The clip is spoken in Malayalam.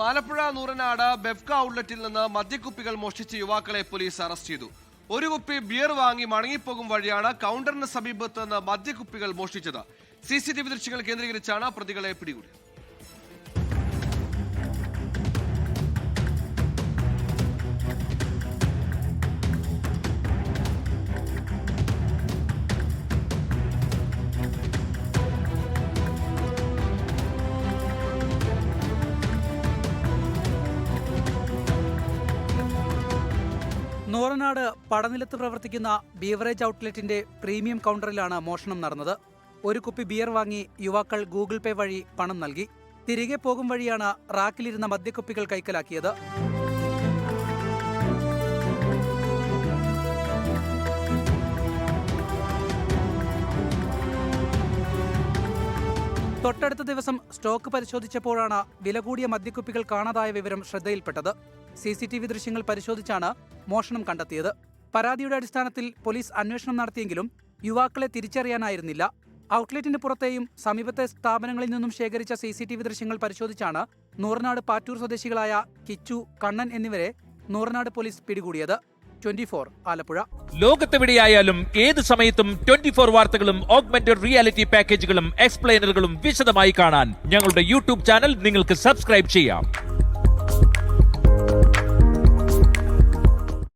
ആലപ്പുഴ നൂറനാട് ബെഫ്ക ഔട്ട്ലെറ്റിൽ നിന്ന് മദ്യക്കുപ്പികൾ മോഷ്ടിച്ച യുവാക്കളെ പോലീസ് അറസ്റ്റ് ചെയ്തു. ഒരു കുപ്പി ബിയർ വാങ്ങി മടങ്ങിപ്പോകും വഴിയാണ് കൗണ്ടറിന് സമീപത്ത് നിന്ന് മദ്യക്കുപ്പികൾ മോഷ്ടിച്ചത്. CCTV ദൃശ്യങ്ങൾ കേന്ദ്രീകരിച്ചാണ് പ്രതികളെ പിടികൂടിയത്. നൂറനാട് പടനിലത്ത് പ്രവർത്തിക്കുന്ന ബീവറേജ് ഔട്ട്ലെറ്റിന്റെ പ്രീമിയം കൗണ്ടറിലാണ് മോഷണം നടന്നത്. ഒരു കുപ്പി ബിയർ വാങ്ങി യുവാക്കൾ ഗൂഗിൾ പേ വഴി പണം നൽകി. തിരികെ പോകും വഴിയാണ് റാക്കിലിരുന്ന മദ്യക്കുപ്പികൾ കൈക്കലാക്കിയത്. തൊട്ടടുത്ത ദിവസം സ്റ്റോക്ക് പരിശോധിച്ചപ്പോഴാണ് വില കൂടിയ മദ്യക്കുപ്പികൾ കാണാതായ വിവരം ശ്രദ്ധയിൽപ്പെട്ടത്. CCTV ദൃശ്യങ്ങൾ പരിശോധിച്ചാണ് മോഷണം കണ്ടെത്തിയത്. പരാതിയുടെ അടിസ്ഥാനത്തിൽ പോലീസ് അന്വേഷണം നടത്തിയെങ്കിലും യുവാക്കളെ തിരിച്ചറിയാനായിരുന്നില്ല. ഔട്ട്ലെറ്റിന് പുറത്തെയും സമീപത്തെ സ്ഥാപനങ്ങളിൽ നിന്നും ശേഖരിച്ച CCTV ദൃശ്യങ്ങൾ പരിശോധിച്ചാണ് നൂറനാട് പാറ്റൂർ സ്വദേശികളായ കിച്ചു, കണ്ണൻ എന്നിവരെ നൂറനാട് പോലീസ് പിടികൂടിയത്. 24 ആലപ്പുഴ. ലോകത്തെവിടെയായാലും ഏത് സമയത്തും 24 വാർത്തകളും ഓഗ്മെന്റഡ് റിയാലിറ്റി പാക്കേജുകളും എക്സ്പ്ലെയിനറുകളും വിശദമായി കാണാൻ ഞങ്ങളുടെ YouTube ചാനൽ നിങ്ങൾക്ക് സബ്സ്ക്രൈബ് ചെയ്യാം.